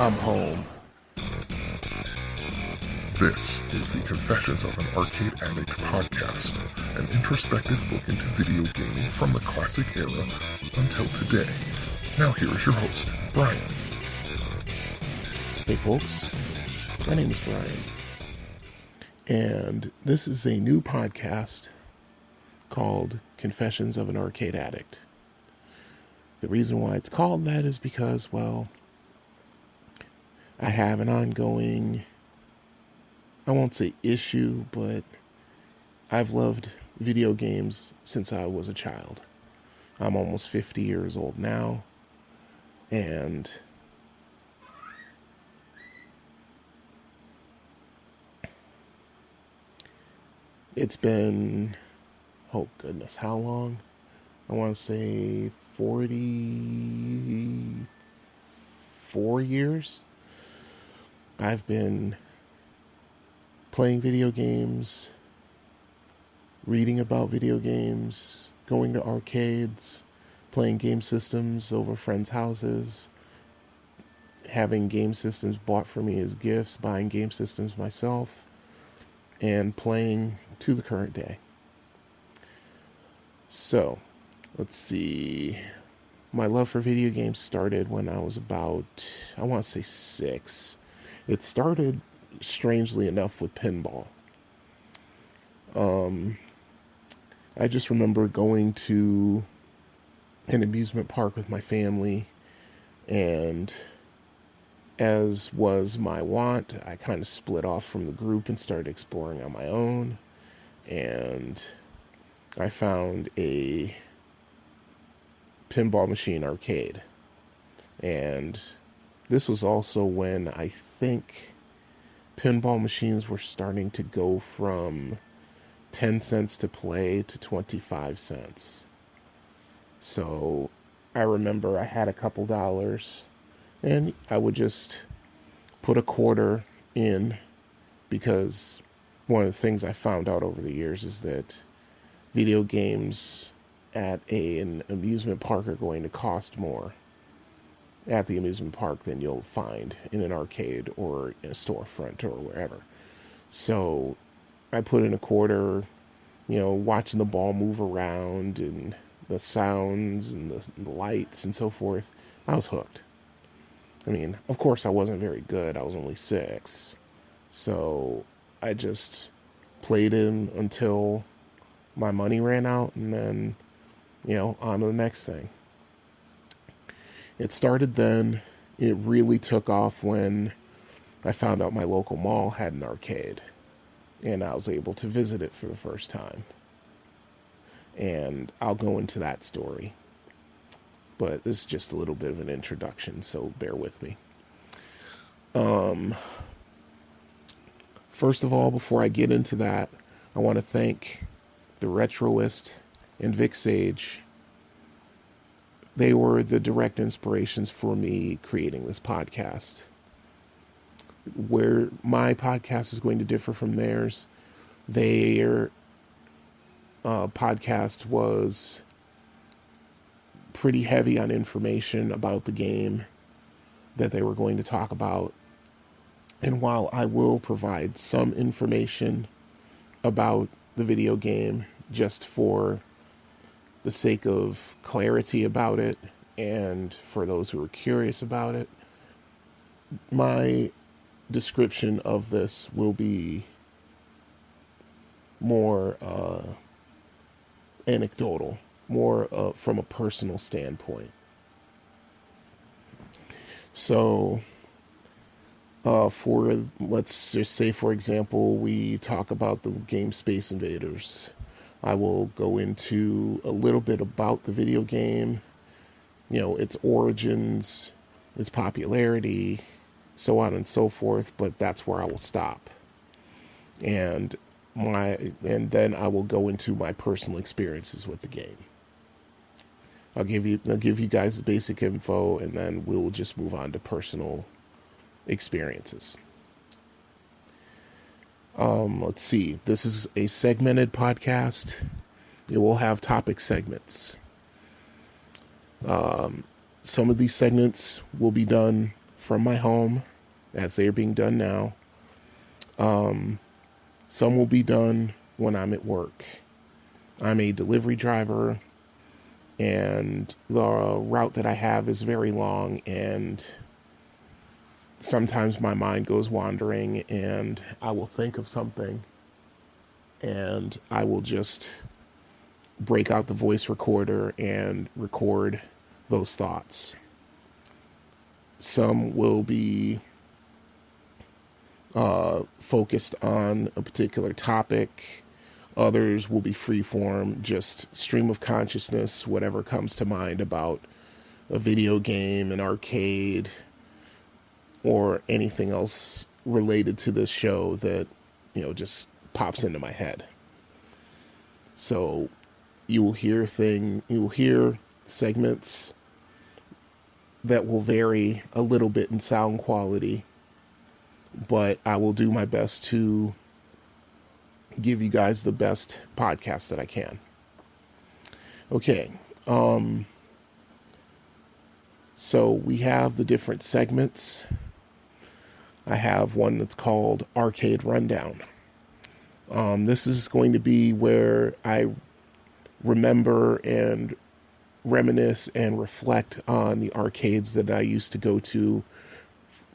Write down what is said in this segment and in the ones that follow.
I'm home. This is the Confessions of an Arcade Addict podcast, an introspective look into video gaming from the classic era until today. Now here is your host, Brian. Hey folks, my name is Brian, and this is a new podcast called Confessions of an Arcade Addict. The reason why it's called that is because, well, I have an ongoing, I won't say issue, but I've loved video games since I was a child. I'm almost 50 years old now, and it's been, oh goodness, how long? I want to say 44 years. I've been playing video games, reading about video games, going to arcades, playing game systems over friends' houses, having game systems bought for me as gifts, buying game systems myself, and playing to the current day. So, let's see. My love for video games started when I was about, I want to say 6. It started, strangely enough, with pinball. I just remember going to an amusement park with my family, and as was my wont, I kind of split off from the group and started exploring on my own, and I found a pinball machine arcade. And this was also when I think pinball machines were starting to go from 10 cents to play to 25 cents. So I remember I had a couple dollars and I would just put a quarter in, because one of the things I found out over the years is that video games at an amusement park are going to cost more at the amusement park than you'll find in an arcade or in a storefront or wherever. So I put in a quarter, watching the ball move around and the sounds and the lights and so forth. I was hooked. I mean, of course I wasn't very good. I was only 6. So I just played in until my money ran out, and then, on to the next thing. It started then. It really took off when I found out my local mall had an arcade, and I was able to visit it for the first time. And I'll go into that story, but this is just a little bit of an introduction, so bear with me. First of all, before I get into that, I want to thank the Retroist and Vic Sage. They were the direct inspirations for me creating this podcast. Where my podcast is going to differ from theirs, their podcast was pretty heavy on information about the game that they were going to talk about. And while I will provide some information about the video game just for the sake of clarity about it and for those who are curious about it, my description of this will be more anecdotal, more from a personal standpoint. So, let's just say, for example, we talk about the game Space Invaders. I will go into a little bit about the video game, its origins, its popularity, so on and so forth, but that's where I will stop. And then I will go into my personal experiences with the game. I'll give you guys the basic info, and then we'll just move on to personal experiences. Let's see. This is a segmented podcast. It will have topic segments. Some of these segments will be done from my home, as they're being done now. Some will be done when I'm at work. I'm a delivery driver, and the route that I have is very long, and sometimes my mind goes wandering, and I will think of something, and I will just break out the voice recorder and record those thoughts. Some will be focused on a particular topic. Others will be freeform, just stream of consciousness, whatever comes to mind about a video game, an arcade, or anything else related to this show that, just pops into my head. So you will hear segments that will vary a little bit in sound quality, but I will do my best to give you guys the best podcast that I can. Okay, so we have the different segments. I have one that's called Arcade Rundown. This is going to be where I remember and reminisce and reflect on the arcades that I used to go to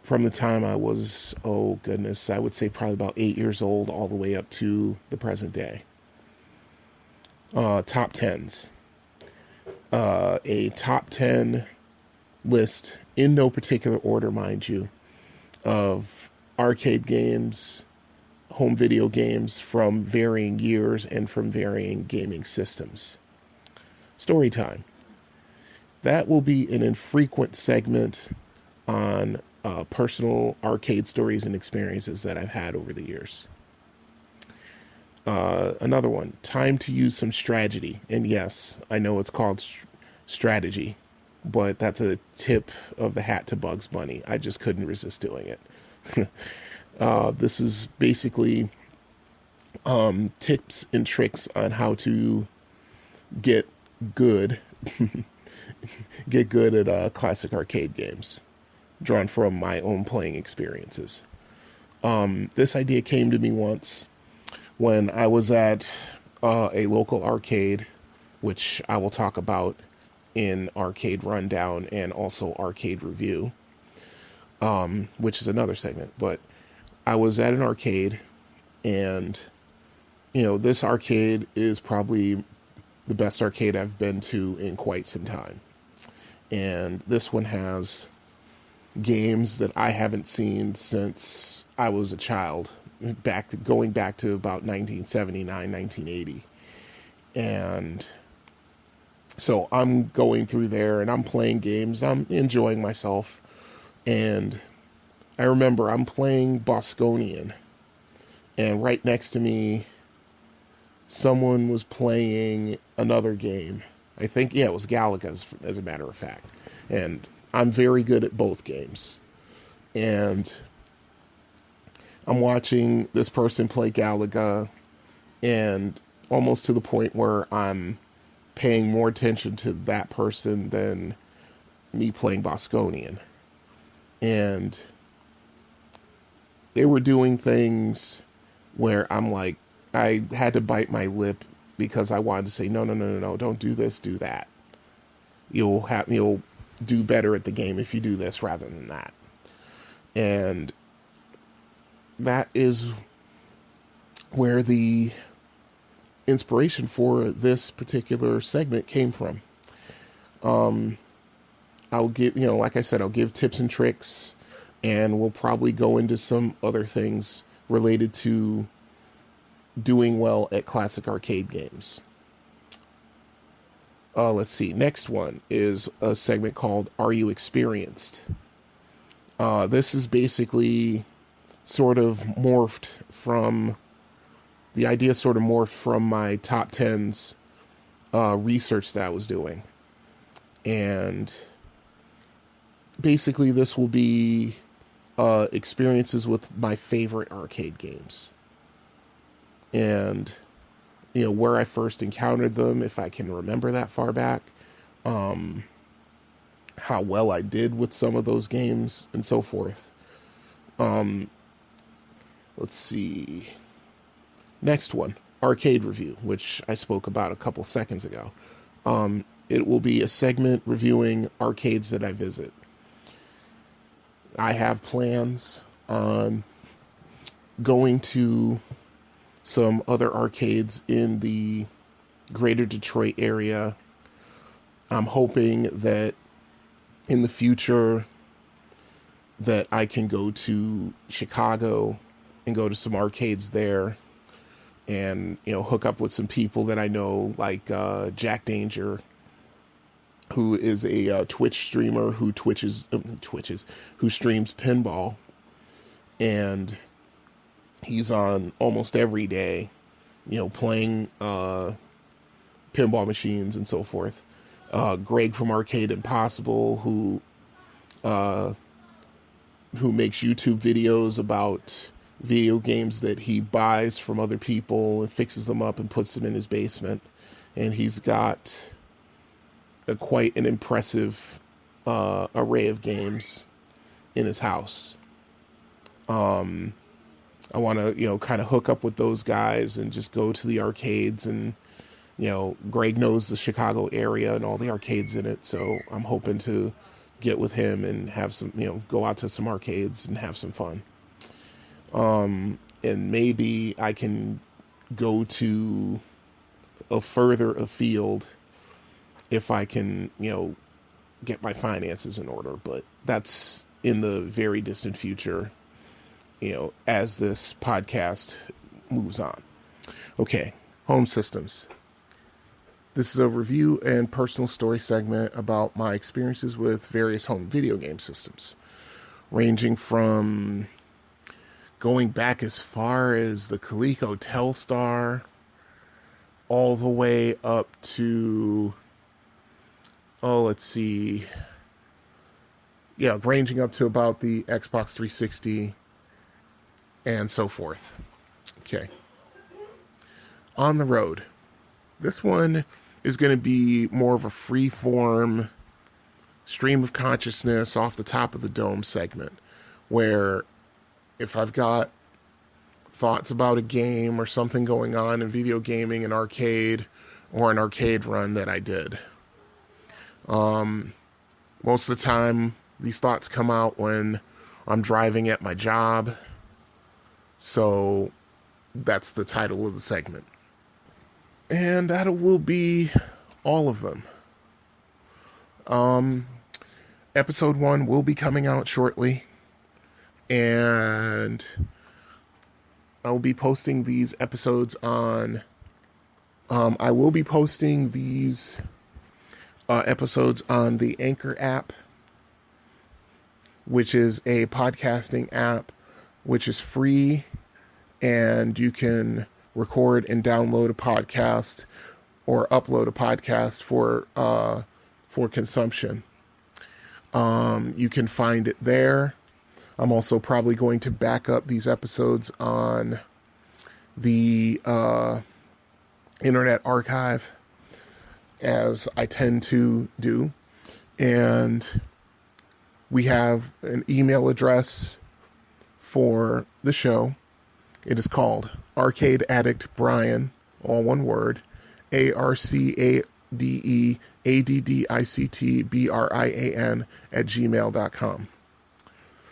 from the time I was, I would say probably about 8 years old all the way up to the present day. Top 10s. A top 10 list, in no particular order, mind you, of arcade games, home video games from varying years and from varying gaming systems. Story time. That will be an infrequent segment on personal arcade stories and experiences that I've had over the years. Another one, time to use some strategy. And yes, I know it's called strategy, but that's a tip of the hat to Bugs Bunny. I just couldn't resist doing it. This is basically tips and tricks on how to get good at classic arcade games, drawn from my own playing experiences. This idea came to me once when I was at a local arcade, which I will talk about in Arcade Rundown and also Arcade Review, which is another segment. But I was at an arcade, and this arcade is probably the best arcade I've been to in quite some time. And this one has games that I haven't seen since I was a child, going back to about 1979, 1980. And so I'm going through there and I'm playing games. I'm enjoying myself. And I remember I'm playing Bosconian, and right next to me, someone was playing another game. I think, it was Galaga, as a matter of fact. And I'm very good at both games. And I'm watching this person play Galaga, and almost to the point where I'm paying more attention to that person than me playing Bosconian. And they were doing things where I'm like, I had to bite my lip because I wanted to say, no, don't do this, do that. You'll do better at the game if you do this rather than that. And that is where the inspiration for this particular segment came from. I'll give, like I said, I'll give tips and tricks, and we'll probably go into some other things related to doing well at classic arcade games. Let's see. Next one is a segment called Are You Experienced? This is basically sort of morphed from my top 10s research that I was doing. And basically this will be experiences with my favorite arcade games. And, where I first encountered them, if I can remember that far back. how well I did with some of those games and so forth. Let's see. Next one, arcade review, which I spoke about a couple seconds ago. It will be a segment reviewing arcades that I visit. I have plans on going to some other arcades in the greater Detroit area. I'm hoping that in the future that I can go to Chicago and go to some arcades there and, hook up with some people that I know, like Jack Danger, who is a Twitch streamer who streams pinball, and he's on almost every day, playing pinball machines and so forth. Greg from Arcade Impossible, who makes YouTube videos about video games that he buys from other people and fixes them up and puts them in his basement. And he's got quite an impressive array of games in his house. I want to, kind of hook up with those guys and just go to the arcades. And, Greg knows the Chicago area and all the arcades in it. So I'm hoping to get with him and have some, go out to some arcades and have some fun. And maybe I can go to a further afield if I can, get my finances in order. But that's in the very distant future, as this podcast moves on. Okay, home systems. This is a review and personal story segment about my experiences with various home video game systems, ranging from going back as far as the Coleco Telstar, all the way up to, ranging up to about the Xbox 360 and so forth. Okay. On the road. This one is going to be more of a free-form stream of consciousness off the top of the dome segment, where if I've got thoughts about a game or something going on in video gaming, an arcade, or an arcade run that I did. Most of the time, these thoughts come out when I'm driving at my job. So that's the title of the segment. And that will be all of them. Episode 1 will be coming out shortly. And I'll be posting these episodes on... I will be posting these episodes on the Anchor app, which is a podcasting app which is free, and you can record and download a podcast or upload a podcast for consumption. You can find it there. I'm also probably going to back up these episodes on the Internet Archive, as I tend to do. And we have an email address for the show. It is called Arcade Addict Brian, all one word, ARCADEADDICTBRIAN @gmail.com.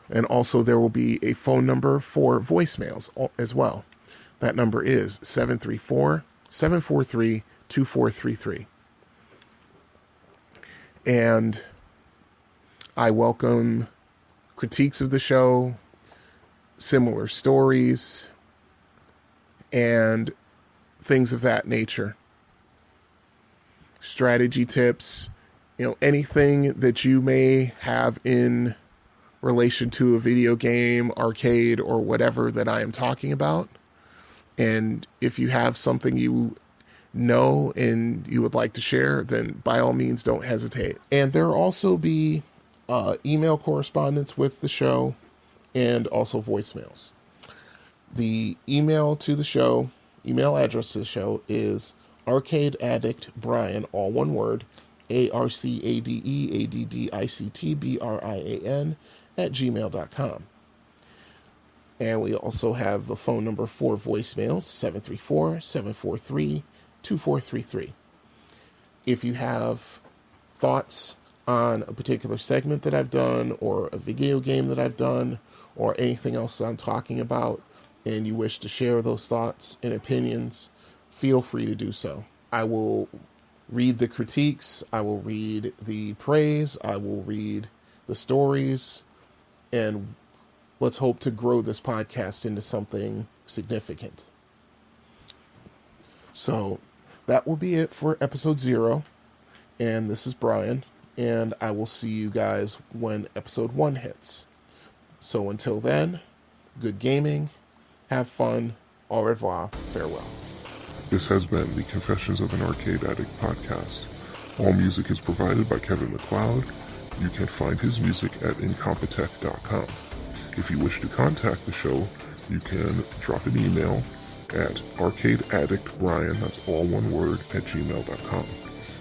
And also there will be a phone number for voicemails as well. That number is 734-743-2433. And I welcome critiques of the show, similar stories, and things of that nature. Strategy tips, anything that you may have in relation to a video game, arcade, or whatever that I am talking about. And if you have something you know and you would like to share, then by all means don't hesitate. And there will also be email correspondence with the show and also voicemails. The email address to the show is arcadeaddictbrian, all one word, ARCADEADDICTBRIAN @gmail.com. And we also have the phone number for voicemails, 734-743-2433. If you have thoughts on a particular segment that I've done, or a video game that I've done, or anything else that I'm talking about, and you wish to share those thoughts and opinions, feel free to do so. I will read the critiques, I will read the praise, I will read the stories, and let's hope to grow this podcast into something significant. So that will be it for episode 0. And this is Brian, and I will see you guys when episode 1 hits. So until then, good gaming, have fun, au revoir, farewell. This has been the Confessions of an Arcade Addict podcast. All music is provided by Kevin MacLeod. You can find his music at incompetech.com. If you wish to contact the show, you can drop an email at arcadeaddictbrian, that's all one word, @gmail.com.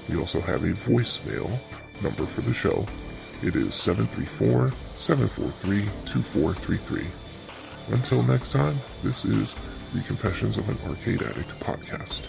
We also have a voicemail number for the show. It is 734-743-2433. Until next time, this is the Confessions of an Arcade Addict podcast.